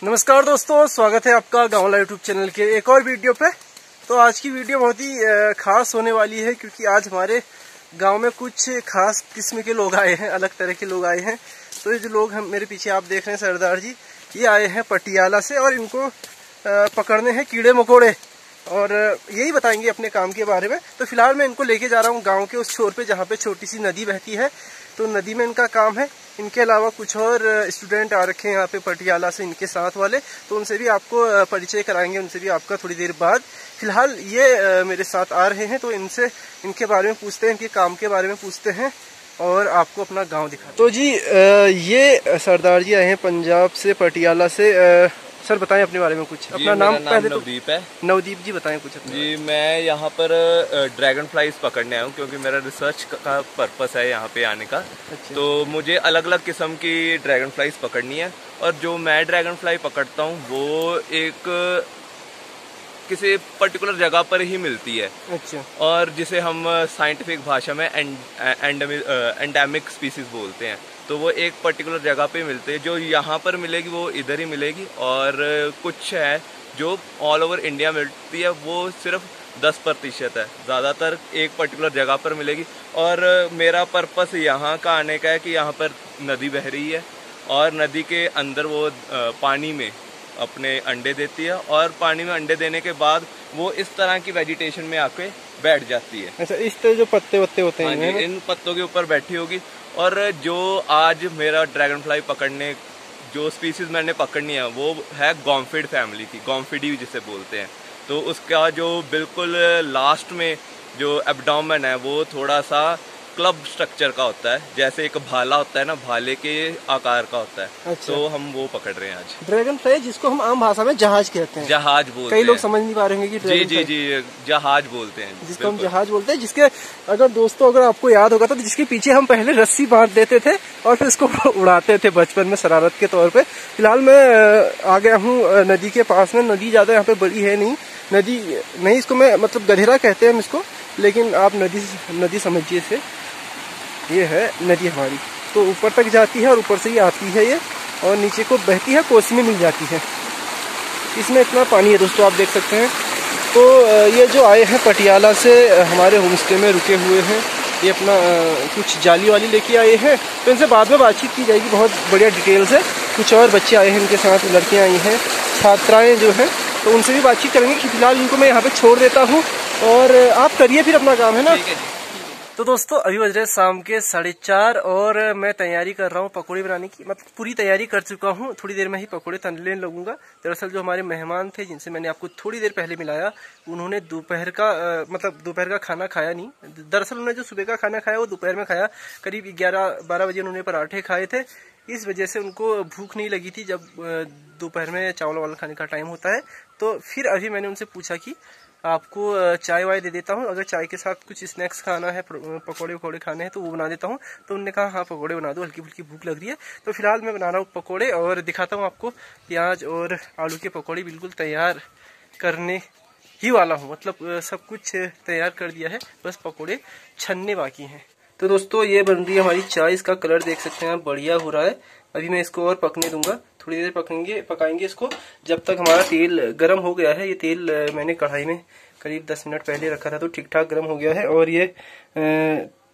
नमस्कार दोस्तों, स्वागत है आपका गांव लाइव यूट्यूब चैनल के एक और वीडियो पे। तो आज की वीडियो बहुत ही खास होने वाली है क्योंकि आज हमारे गांव में कुछ खास किस्म के लोग आए हैं, अलग तरह के लोग आए हैं। तो ये जो लोग हम मेरे पीछे आप देख रहे हैं सरदार जी, ये आए हैं पटियाला से और इनको पकड़ने हैं कीड़े मकोड़े और यही बताएंगे अपने काम के बारे में। तो फिलहाल मैं इनको लेके जा रहा हूँ गाँव के उस छोर पे जहाँ पे छोटी सी नदी बहती है। तो नदी में इनका काम है। इनके अलावा कुछ और स्टूडेंट आ रखे हैं यहाँ पे पटियाला से, इनके साथ वाले, तो उनसे भी आपको परिचय कराएंगे, उनसे भी आपका थोड़ी देर बाद। फिलहाल ये मेरे साथ आ रहे हैं तो इनसे इनके बारे में पूछते हैं, इनके काम के बारे में पूछते हैं और आपको अपना गांव दिखाते हैं। तो जी ये सरदार जी आए हैं पंजाब से, पटियाला से। सर बताएं अपने बारे में कुछ, अपना नाम पहले। नवदीप है। नवदीप जी बताएं कुछ अपने। जी मैं यहाँ पर ड्रैगन फ्लाइज पकड़ने आया हूँ क्योंकि मेरा रिसर्च का पर्पस है यहाँ पे आने का। अच्छा। तो मुझे अलग अलग किस्म की ड्रैगन फ्लाइज पकड़नी है और जो मैं ड्रैगन फ्लाई पकड़ता हूँ वो एक किसी पर्टिकुलर जगह पर ही मिलती है। अच्छा। और जिसे हम साइंटिफिक भाषा में एंडेमिक स्पीसीज बोलते हैं। तो वो एक पर्टिकुलर जगह पे मिलते हैं, जो यहाँ पर मिलेगी वो इधर ही मिलेगी। और कुछ है जो ऑल ओवर इंडिया मिलती है, वो सिर्फ 10% है, ज़्यादातर एक पर्टिकुलर जगह पर मिलेगी। और मेरा पर्पस यहाँ का आने का है कि यहाँ पर नदी बह रही है और नदी के अंदर वो पानी में अपने अंडे देती है और पानी में अंडे देने के बाद वो इस तरह की वेजिटेशन में आके बैठ जाती है। अच्छा, इस तरह जो पत्ते वत्ते होते हैं, हाँ, इन पत्तों के ऊपर बैठी होगी। और जो आज मेरा ड्रैगन फ्लाई पकड़ने, जो स्पीसीज मैंने पकड़नी है वो है गॉम्फिड फैमिली की, गॉम्फिडी जिसे बोलते हैं। तो उसका जो बिल्कुल लास्ट में जो एब्डोमेन है वो थोड़ा सा क्लब स्ट्रक्चर का होता है, जैसे एक भाला होता है ना, भाले के आकार का होता है। अच्छा। तो हम वो पकड़ रहे हैं आज, ड्रैगन फ्लाई, जिसको हम आम भाषा में जहाज कहते हैं। जहाज बोलते हैं। कई लोग समझ नहीं पा रहे होंगे कि जी जहाज बोलते हैं, जिसको हम जहाज बोलते हैं। जिसके अगर आपको याद होगा तो जिसके पीछे हम पहले रस्सी बांध देते थे और फिर इसको उड़ाते थे बचपन में शरारत के तौर पे। फिलहाल मैं आ गया हूँ नदी के पास में। नदी ज्यादा यहाँ पे बड़ी है नहीं, नदी नहीं, इसको मैं मतलब गधेरा कहते हैं हम इसको, लेकिन आप नदी समझिए इसे। ये है नदी हमारी, तो ऊपर तक जाती है और ऊपर से ही आती है ये, और नीचे को बहती है, कोसी में मिल जाती है। इसमें इतना पानी है दोस्तों, आप देख सकते हैं। तो ये जो आए हैं पटियाला से हमारे होम स्टे में रुके हुए हैं, ये अपना कुछ जाली वाली लेके आए हैं। तो इनसे बाद में बातचीत की जाएगी बहुत बढ़िया डिटेल से। कुछ और बच्चे आए हैं इनके साथ, लड़कियाँ आई हैं, छात्राएँ जो हैं, तो उनसे भी बातचीत करेंगे। कि फिलहाल इनको मैं यहाँ पे छोड़ देता हूँ और आप करिए फिर अपना काम, है ना। तो दोस्तों अभी बज रहे शाम के 4:30 और मैं तैयारी कर रहा हूँ पकौड़े बनाने की। मतलब पूरी तैयारी कर चुका हूँ, थोड़ी देर में ही पकौड़े तलने लगूंगा। दरअसल जो हमारे मेहमान थे जिनसे मैंने आपको थोड़ी देर पहले मिलाया, उन्होंने दोपहर का खाना खाया नहीं। दरअसल उन्होंने जो सुबह का खाना खाया वो दोपहर में खाया, करीब 11-12 बजे उन्होंने पराठे खाए थे। इस वजह से उनको भूख नहीं लगी थी जब दोपहर में चावल वावल खाने का टाइम होता है। तो फिर अभी मैंने उनसे पूछा कि आपको चाय वाय दे देता हूँ, अगर चाय के साथ कुछ स्नैक्स खाना है, पकोड़े वकोड़े खाने हैं तो वो बना देता हूँ। तो उन्होंने कहा हाँ पकोड़े बना दो, हल्की फुल्की भूख लग रही है। तो फिलहाल मैं बना रहा हूँ पकोड़े और दिखाता हूँ आपको। प्याज और आलू के पकोड़े बिल्कुल तैयार करने ही वाला हूँ, मतलब सब कुछ तैयार कर दिया है, बस पकोड़े छनने बाकी हैं। तो दोस्तों ये बन रही है हमारी चाय, इसका कलर देख सकते हैं आप, बढ़िया हो रहा है। अभी मैं इसको और पकने दूंगा, थोड़ी देर पकाएंगे इसको, जब तक हमारा तेल गर्म हो गया है। ये तेल मैंने कढ़ाई में करीब 10 मिनट पहले रखा था, तो ठीक ठाक गर्म हो गया है। और ये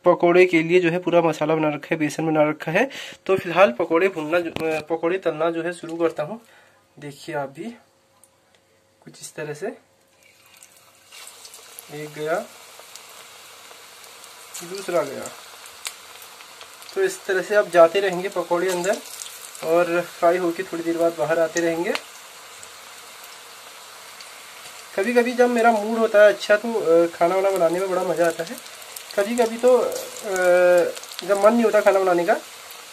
पकोड़े के लिए जो है पूरा मसाला बना रखा है, बेसन बना रखा है। तो फिलहाल पकोड़े तलना जो है शुरू करता हूँ। देखिए आप भी, कुछ इस तरह से, एक गया, दूसरा गया। तो इस तरह से आप जाते रहेंगे पकोड़े अंदर और फ्राई होके थोड़ी देर बाद बाहर आते रहेंगे। कभी कभी जब मेरा मूड होता है अच्छा तो खाना वाना बनाने में बड़ा मज़ा आता है। कभी कभी तो जब मन नहीं होता खाना बनाने का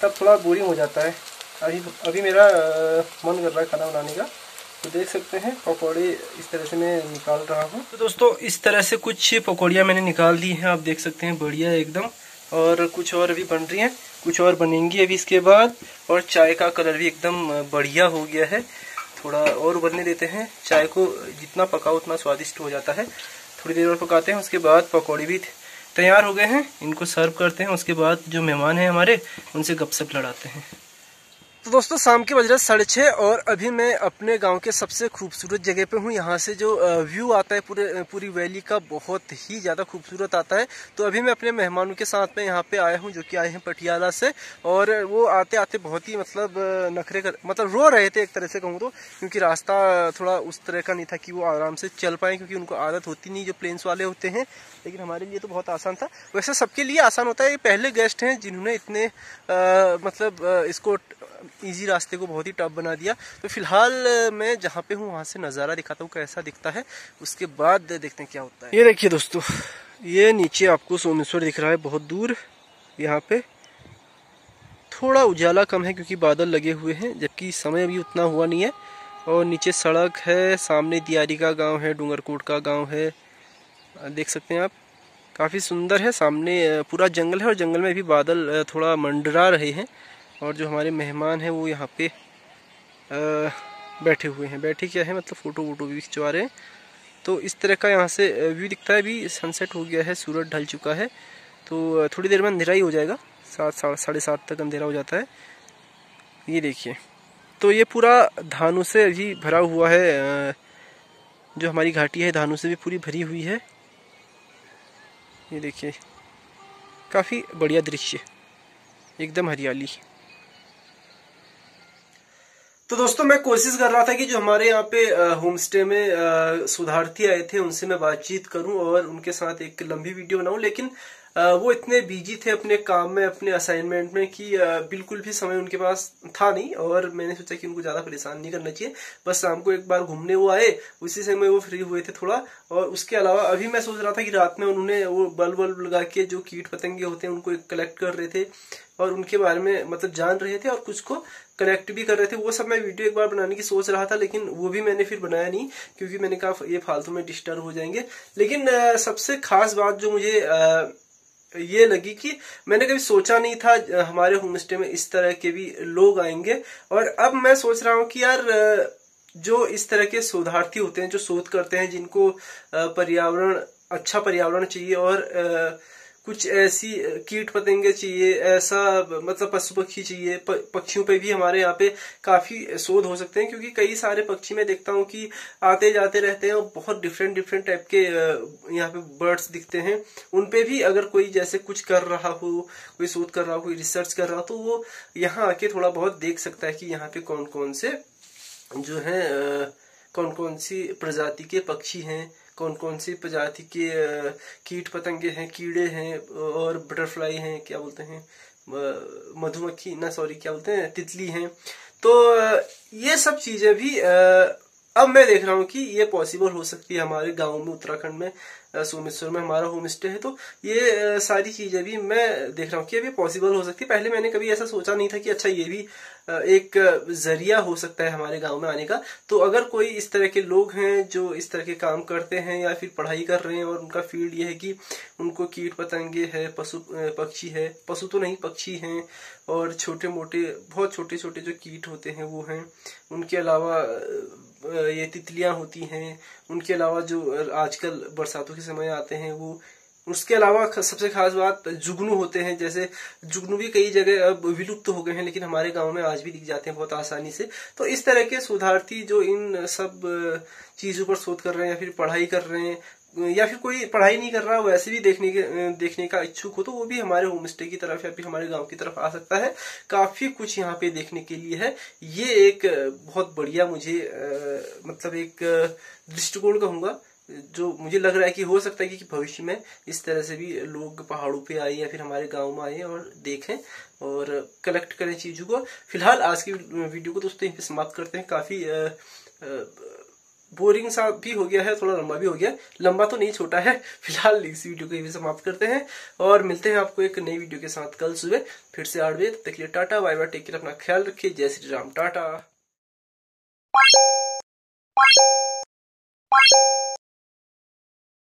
तब थोड़ा बोरिंग हो जाता है। अभी मेरा मन कर रहा है खाना बनाने का। तो देख सकते हैं पकौड़े इस तरह से मैं निकाल रहा हूँ। तो दोस्तों इस तरह से कुछ पकौड़ियाँ मैंने निकाल दी हैं, आप देख सकते हैं, बढ़िया एकदम। और कुछ और अभी बन रही हैं, कुछ और बनेंगी अभी इसके बाद। और चाय का कलर भी एकदम बढ़िया हो गया है, थोड़ा और उबलने देते हैं। चाय को जितना पकाओ उतना स्वादिष्ट हो जाता है। थोड़ी देर और पकाते हैं, उसके बाद पकौड़े भी तैयार हो गए हैं, इनको सर्व करते हैं। उसके बाद जो मेहमान हैं हमारे उनसे गपशप लड़ाते हैं। तो दोस्तों शाम के बज रहे 6:30 और अभी मैं अपने गांव के सबसे खूबसूरत जगह पे हूँ। यहाँ से जो व्यू आता है पूरी वैली का बहुत ही ज़्यादा खूबसूरत आता है। तो अभी मैं अपने मेहमानों के साथ में यहाँ पे आया हूँ, जो कि आए हैं पटियाला से। और वो आते आते बहुत ही नखरे कर रो रहे थे एक तरह से कहूँ तो, क्योंकि रास्ता थोड़ा उस तरह का नहीं था कि वो आराम से चल पाए, क्योंकि उनको आदत होती नहीं जो प्लेन्स वाले होते हैं। लेकिन हमारे लिए तो बहुत आसान था। वैसे सबके लिए आसान होता है। ये पहले गेस्ट हैं जिन्होंने इतने इसको इजी रास्ते को बहुत ही टफ बना दिया। तो फिलहाल मैं जहाँ पे हूँ वहाँ से नज़ारा दिखाता हूँ कैसा दिखता है, उसके बाद देखते हैं क्या होता है। ये देखिए दोस्तों, ये नीचे आपको सोमेश्वर दिख रहा है बहुत दूर। यहाँ पे थोड़ा उजाला कम है क्योंकि बादल लगे हुए हैं, जबकि समय अभी उतना हुआ नहीं है। और नीचे सड़क है, सामने दियारी का गाँव है, डूंगरकोट का गाँव है, देख सकते हैं आप। काफ़ी सुंदर है, सामने पूरा जंगल है और जंगल में भी बादल थोड़ा मंडरा रहे हैं। और जो हमारे मेहमान हैं वो यहाँ पे बैठे हुए हैं। बैठे क्या है मतलब फ़ोटो वोटो भी खिंचवा रहे हैं। तो इस तरह का यहाँ से व्यू दिखता है। अभी सनसेट हो गया है, सूरज ढल चुका है, तो थोड़ी देर में अंधेरा ही हो जाएगा। 7 साढ़े 7 तक अंधेरा हो जाता है। ये देखिए, तो ये पूरा धानों से अभी भरा हुआ है। जो हमारी घाटी है धानों से भी पूरी भरी हुई है। ये देखिए, काफ़ी बढ़िया दृश्य, एकदम हरियाली। तो दोस्तों मैं कोशिश कर रहा था कि जो हमारे यहाँ पे होम स्टे में शोधार्थी आए थे उनसे मैं बातचीत करूं और उनके साथ एक लंबी वीडियो बनाऊं, लेकिन वो इतने बिजी थे अपने काम में, अपने असाइनमेंट में, कि बिल्कुल भी समय उनके पास था नहीं। और मैंने सोचा कि उनको ज़्यादा परेशान नहीं करना चाहिए। बस शाम को एक बार घूमने वो आए, उसी समय वो फ्री हुए थे थोड़ा। और उसके अलावा अभी मैं सोच रहा था कि रात में उन्होंने वो बल्ब लगा के जो कीट पतंगे होते हैं उनको कलेक्ट कर रहे थे और उनके बारे में जान रहे थे और कुछ को कनेक्ट भी कर रहे थे। वो सब मैं वीडियो एक बार बनाने की सोच रहा था, लेकिन वो भी मैंने फिर बनाया नहीं, क्योंकि मैंने कहा ये फालतू में डिस्टर्ब हो जाएंगे। लेकिन सबसे खास बात जो मुझे ये लगी कि मैंने कभी सोचा नहीं था हमारे होम स्टे में इस तरह के भी लोग आएंगे। और अब मैं सोच रहा हूँ कि यार जो इस तरह के शोधार्थी होते हैं, जो शोध करते हैं, जिनको अच्छा पर्यावरण चाहिए और कुछ ऐसी कीट पतंगे चाहिए, ऐसा पशु पक्षी चाहिए। पक्षियों पे भी हमारे यहाँ पे काफी शोध हो सकते हैं, क्योंकि कई सारे पक्षी मैं देखता हूँ कि आते जाते रहते हैं और बहुत डिफरेंट टाइप के यहाँ पे बर्ड्स दिखते हैं। उनपे भी अगर कोई जैसे कुछ कर रहा हो, कोई शोध कर रहा हो, कोई रिसर्च कर रहा हो, तो वो यहाँ आके थोड़ा बहुत देख सकता है कि यहाँ पे कौन कौन से जो है कौन कौन सी प्रजाति के पक्षी हैं, कौन कौन सी प्रजाति के कीट पतंगे हैं, कीड़े हैं और बटरफ्लाई हैं, क्या बोलते हैं, मधुमक्खी ना सॉरी क्या बोलते हैं, तितली हैं। तो ये सब चीजें भी अब मैं देख रहा हूँ कि ये पॉसिबल हो सकती है हमारे गांव में, उत्तराखंड में, सोमेश्वर में हमारा होम स्टे है। तो ये सारी चीजें भी मैं देख रहा हूँ कि अभी पॉसिबल हो सकती है। पहले मैंने कभी ऐसा सोचा नहीं था कि अच्छा ये भी एक जरिया हो सकता है हमारे गांव में आने का। तो अगर कोई इस तरह के लोग हैं जो इस तरह के काम करते हैं या फिर पढ़ाई कर रहे हैं और उनका फील्ड ये है कि उनको कीट पतंगे है, पक्षी है, पशु तो नहीं पक्षी हैं, और छोटे मोटे बहुत छोटे छोटे जो कीट होते हैं वो हैं, उनके अलावा ये तितलियां होती हैं, उनके अलावा जो आजकल बरसातों के समय आते हैं वो, उसके अलावा सबसे खास बात जुगनू होते हैं। जैसे जुगनू भी कई जगह अब विलुप्त हो गए हैं, लेकिन हमारे गांव में आज भी दिख जाते हैं बहुत आसानी से। तो इस तरह के शोधार्थी जो इन सब चीजों पर शोध कर रहे हैं या फिर पढ़ाई कर रहे हैं, या फिर कोई पढ़ाई नहीं कर रहा वैसे भी देखने का इच्छुक हो, तो वो भी हमारे होम स्टे की तरफ या फिर हमारे गांव की तरफ आ सकता है। काफी कुछ यहाँ पे देखने के लिए है। ये एक बहुत बढ़िया मुझे एक दृष्टिकोण कहूंगा, जो मुझे लग रहा है कि हो सकता है कि भविष्य में इस तरह से भी लोग पहाड़ों पे आए या फिर हमारे गांव में आए और देखें और कलेक्ट करें चीजों को। फिलहाल आज की वीडियो को दोस्तों यहीं पे समाप्त करते हैं। काफी बोरिंग सा भी हो गया है, थोड़ा लंबा भी हो गया। लंबा तो नहीं, छोटा है। फिलहाल इस वीडियो को यहीं समाप्त करते हैं और मिलते हैं आपको एक नई वीडियो के साथ कल सुबह फिर से 8 बजे। तब तक के लिए tata bye bye, take care, अपना ख्याल रखिए। जय श्री राम, टाटा।